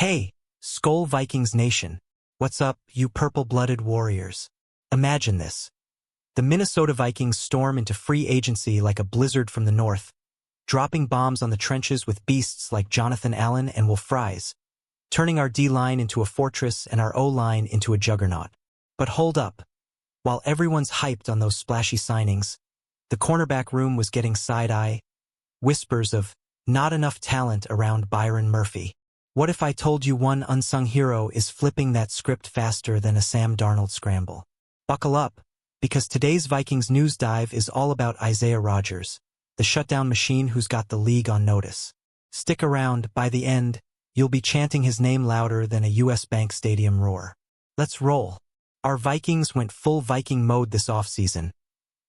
Hey, Skol Vikings Nation. What's up, you purple-blooded warriors? Imagine this. The Minnesota Vikings storm into free agency like a blizzard from the north, dropping bombs on the trenches with beasts like Jonathan Allen and Wolf Fries, turning our D-line into a fortress and our O-line into a juggernaut. But hold up. While everyone's hyped on those splashy signings, the cornerback room was getting side-eye, whispers of not enough talent around Byron Murphy. What if I told you one unsung hero is flipping that script faster than a Sam Darnold scramble? Buckle up, because today's Vikings news dive is all about Isaiah Rodgers, the shutdown machine who's got the league on notice. Stick around, by the end, you'll be chanting his name louder than a US Bank Stadium roar. Let's roll. Our Vikings went full Viking mode this offseason,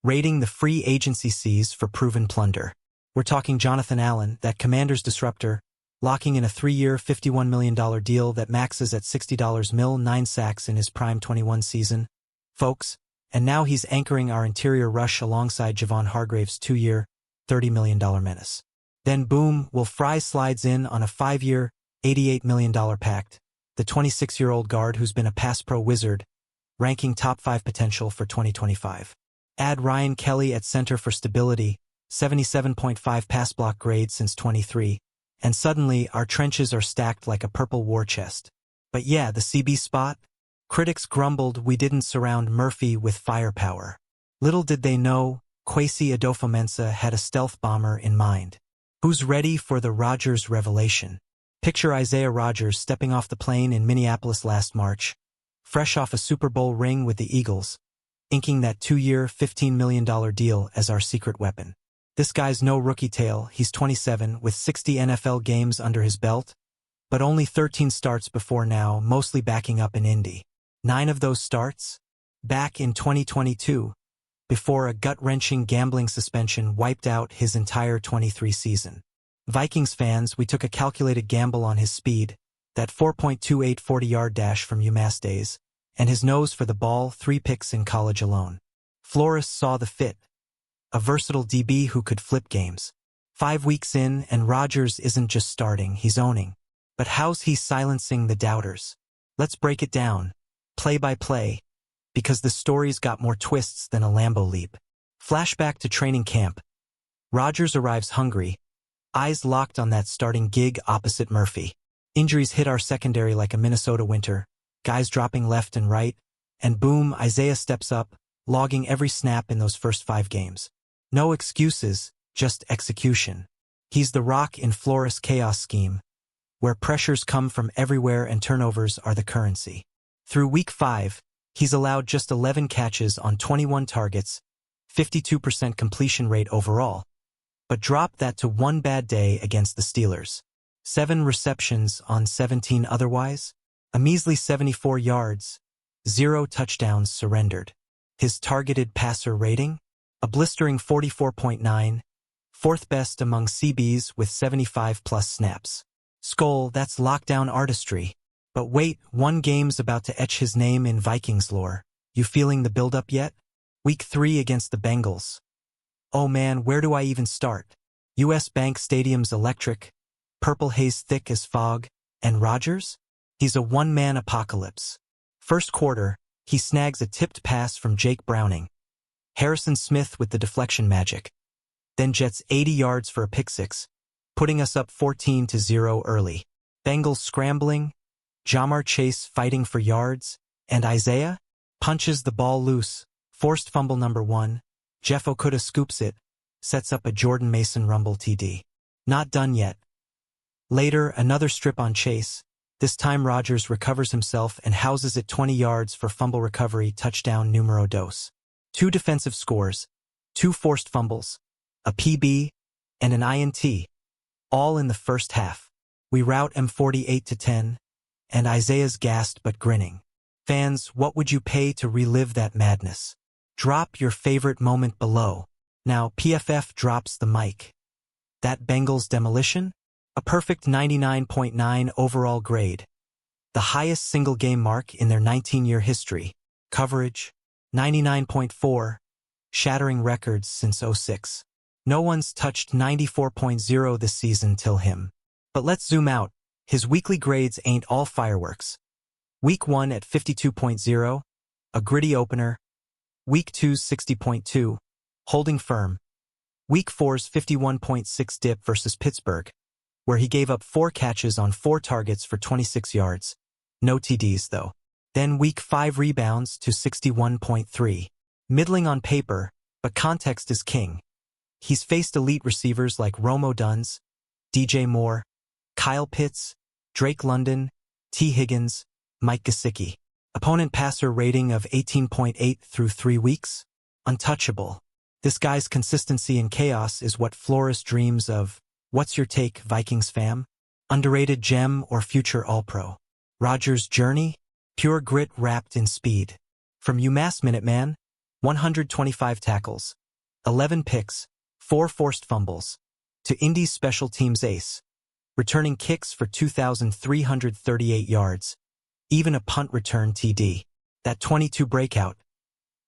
raiding the free agency seas for proven plunder. We're talking Jonathan Allen, that Commanders disruptor, locking in a 3-year, $51 million deal that maxes at $60 mil, 9 sacks in his prime 21 season. Folks, and now he's anchoring our interior rush alongside Javon Hargrave's 2-year, $30 million menace. Then boom, Wolf Fries slides in on a 5-year, $88 million pact, the 26-year-old guard who's been a pass-pro wizard, ranking top 5 potential for 2025. Add Ryan Kelly at center for stability, 77.5 pass block grade since 23, and suddenly our trenches are stacked like a purple war chest. But yeah, the CB spot? Critics grumbled we didn't surround Murphy with firepower. Little did they know, Kwesi Adofo-Mensah had a stealth bomber in mind. Who's ready for the Rodgers revelation? Picture Isaiah Rodgers stepping off the plane in Minneapolis last March, fresh off a Super Bowl ring with the Eagles, inking that 2-year, $15 million deal as our secret weapon. This guy's no rookie tale. He's 27 with 60 NFL games under his belt, but only 13 starts before now, mostly backing up in Indy. 9 of those starts? Back in 2022, before a gut-wrenching gambling suspension wiped out his entire 23 season. Vikings fans, we took a calculated gamble on his speed, that 4.28 40-yard dash from UMass days, and his nose for the ball, 3 picks in college alone. Flores saw the fit. A versatile DB who could flip games. 5 weeks in, and Rodgers isn't just starting, he's owning. But how's he silencing the doubters? Let's break it down, play by play, because the story's got more twists than a Lambo leap. Flashback to training camp. Rodgers arrives hungry, eyes locked on that starting gig opposite Murphy. Injuries hit our secondary like a Minnesota winter, guys dropping left and right, and boom, Isaiah steps up, logging every snap in those first 5 games. No excuses, just execution. He's the rock in Flores' chaos scheme, where pressures come from everywhere and turnovers are the currency. Through week 5, he's allowed just 11 catches on 21 targets, 52% completion rate overall, but dropped that to 1 bad day against the Steelers. 7 receptions on 17 otherwise, a measly 74 yards, 0 touchdowns surrendered. His targeted passer rating? A blistering 44.9, 4th best among CBs with 75-plus snaps. Skol, that's lockdown artistry. But wait, one game's about to etch his name in Vikings lore. You feeling the build-up yet? Week 3 against the Bengals. Oh man, where do I even start? US Bank Stadium's electric, purple haze thick as fog, and Rodgers? He's a one-man apocalypse. First quarter, he snags a tipped pass from Jake Browning. Harrison Smith with the deflection magic. Then jets 80 yards for a pick-6, putting us up 14-0 early. Bengals scrambling, Jamar Chase fighting for yards, and Isaiah punches the ball loose. Forced fumble number 1. Jeff Okudah scoops it, sets up a Jordan Mason rumble TD. Not done yet. Later, another strip on Chase. This time Rodgers recovers himself and houses it 20 yards for fumble recovery touchdown numero dos. 2 defensive scores, 2 forced fumbles, a PB, and an INT, all in the first half. We rout him 48-10, and Isaiah's gassed but grinning. Fans, what would you pay to relive that madness? Drop your favorite moment below. Now PFF drops the mic. That Bengals demolition? A perfect 99.9 overall grade. The highest single-game mark in their 19-year history. Coverage? 99.4, shattering records since '06. No one's touched 94.0 this season till him. But let's zoom out. His weekly grades ain't all fireworks. Week 1 at 52.0, a gritty opener. Week 2's 60.2, holding firm. Week 4's 51.6 dip versus Pittsburgh, where he gave up 4 catches on 4 targets for 26 yards. No TDs, though. Then Week 5 rebounds to 61.3. Middling on paper, but context is king. He's faced elite receivers like Romo Duns, DJ Moore, Kyle Pitts, Drake London, T. Higgins, Mike Gesicki. Opponent passer rating of 18.8 through 3 weeks? Untouchable. This guy's consistency in chaos is what Flores dreams of. What's your take, Vikings fam? Underrated gem or future All-Pro? Rodgers' journey? Pure grit wrapped in speed. From UMass Minuteman, 125 tackles, 11 picks, 4 forced fumbles, to Indy's special teams ace, returning kicks for 2,338 yards, even a punt return TD. That 22 breakout.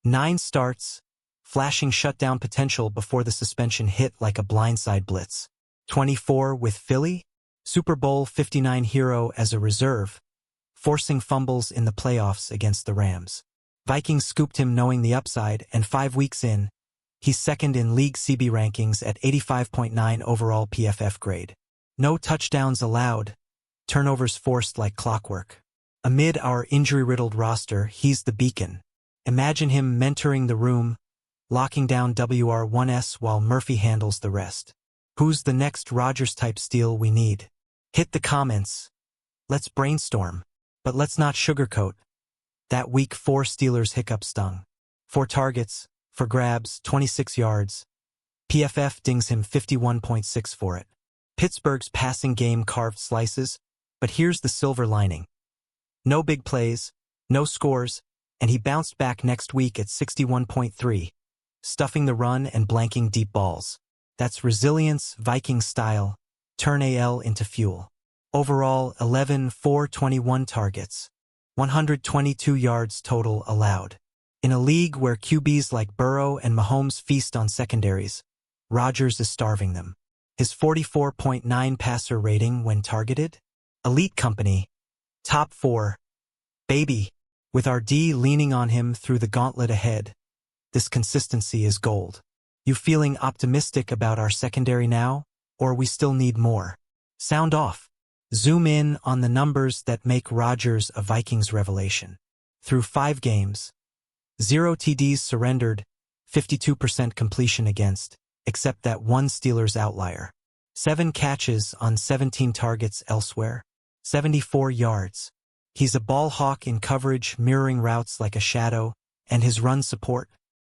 9 starts, flashing shutdown potential before the suspension hit like a blindside blitz. 24 with Philly, Super Bowl 59 hero as a reserve, forcing fumbles in the playoffs against the Rams. Vikings scooped him knowing the upside, and 5 weeks in, he's second in league CB rankings at 85.9 overall PFF grade. No touchdowns allowed, turnovers forced like clockwork. Amid our injury-riddled roster, he's the beacon. Imagine him mentoring the room, locking down WR1S while Murphy handles the rest. Who's the next Rodgers-type steal we need? Hit the comments. Let's brainstorm. But let's not sugarcoat. That Week 4 Steelers hiccup stung. 4 targets, for grabs, 26 yards. PFF dings him 51.6 for it. Pittsburgh's passing game carved slices, but here's the silver lining. No big plays, no scores, and he bounced back next week at 61.3, stuffing the run and blanking deep balls. That's resilience, Viking style. Turn AL into fuel. Overall, 11-4-21 targets. 122 yards total allowed. In a league where QBs like Burrow and Mahomes feast on secondaries, Rodgers is starving them. His 44.9 passer rating when targeted? Elite company. Top 4. Baby. With our D leaning on him through the gauntlet ahead, this consistency is gold. You feeling optimistic about our secondary now, or we still need more? Sound off. Zoom in on the numbers that make Rodgers a Vikings revelation. Through 5 games, 0 TDs surrendered, 52% completion against, except that one Steelers outlier. 7 catches on 17 targets elsewhere, 74 yards. He's a ball hawk in coverage, mirroring routes like a shadow, and his run support.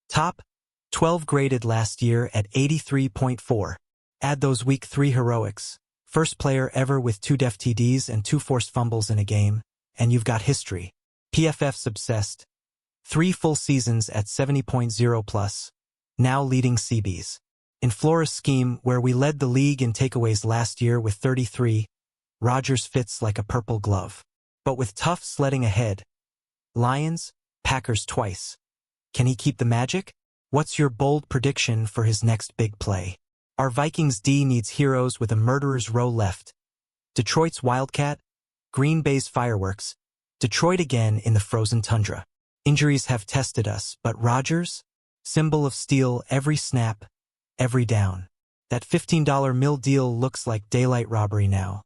Top 12 graded last year at 83.4. Add those Week 3 heroics. First player ever with 2 def TDs and 2 forced fumbles in a game, and you've got history. PFF's obsessed. 3 full seasons at 70.0 plus, now leading CBs. In Flores' scheme, where we led the league in takeaways last year with 33, Rodgers fits like a purple glove. But with tough sledding ahead, Lions, Packers twice. Can he keep the magic? What's your bold prediction for his next big play? Our Vikings D needs heroes with a murderer's row left. Detroit's Wildcat, Green Bay's Fireworks, Detroit again in the frozen tundra. Injuries have tested us, but Rodgers? Symbol of steel every snap, every down. That $15 mill deal looks like daylight robbery now.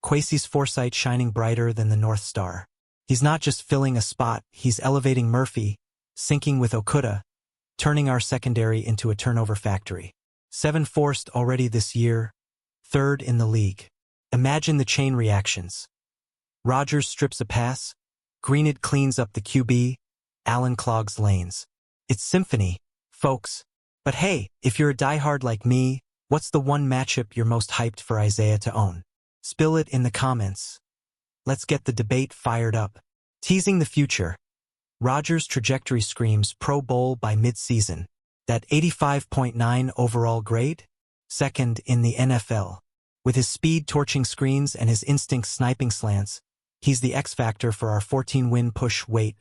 Kwesi's foresight shining brighter than the North Star. He's not just filling a spot, he's elevating Murphy, syncing with Okuda, turning our secondary into a turnover factory. 7 forced already this year, 3rd in the league. Imagine the chain reactions. Rodgers strips a pass, Greenid cleans up the QB, Allen clogs lanes. It's symphony, folks. But hey, if you're a diehard like me, what's the one matchup you're most hyped for Isaiah to own? Spill it in the comments. Let's get the debate fired up. Teasing the future. Rodgers' trajectory screams Pro Bowl by mid-season. That 85.9 overall grade? 2nd in the NFL. With his speed torching screens and his instinct sniping slants, he's the X-factor for our 14-win push. Wait,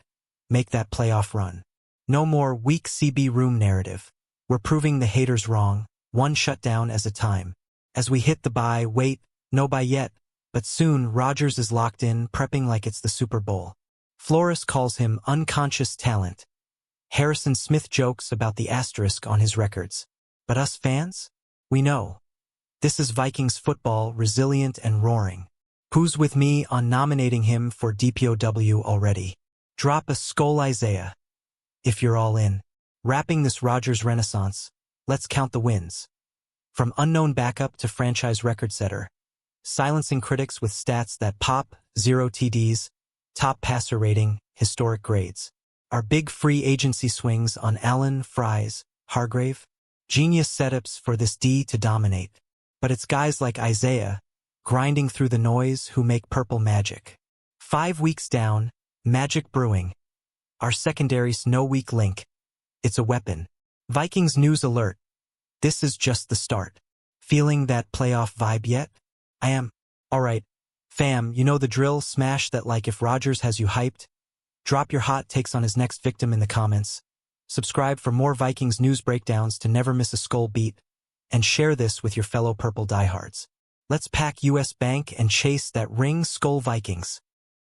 make that playoff run. No more weak CB room narrative. We're proving the haters wrong, one shutdown at a time. As we hit the bye, wait, no bye yet, But soon, Rodgers is locked in, prepping like it's the Super Bowl. Flores calls him unconscious talent. Harrison Smith jokes about the asterisk on his records. But us fans? We know. This is Vikings football, resilient and roaring. Who's with me on nominating him for DPOW already? Drop a Skol Isaiah. If you're all in. Wrapping this Rodgers renaissance, let's count the wins. From unknown backup to franchise record setter. Silencing critics with stats that pop, 0 TDs, top passer rating, historic grades. Our big free agency swings on Allen, Fries, Hargrave. Genius setups for this D to dominate. But it's guys like Isaiah, grinding through the noise, who make purple magic. 5 weeks down, magic brewing. Our secondary's no weak link. It's a weapon. Vikings news alert. This is just the start. Feeling that playoff vibe yet? I am. Alright, fam, you know the drill, smash that like if Rodgers has you hyped. Drop your hot takes on his next victim in the comments. Subscribe for more Vikings news breakdowns to never miss a Skol beat. And share this with your fellow purple diehards. Let's pack US Bank and chase that ring, Skol Vikings.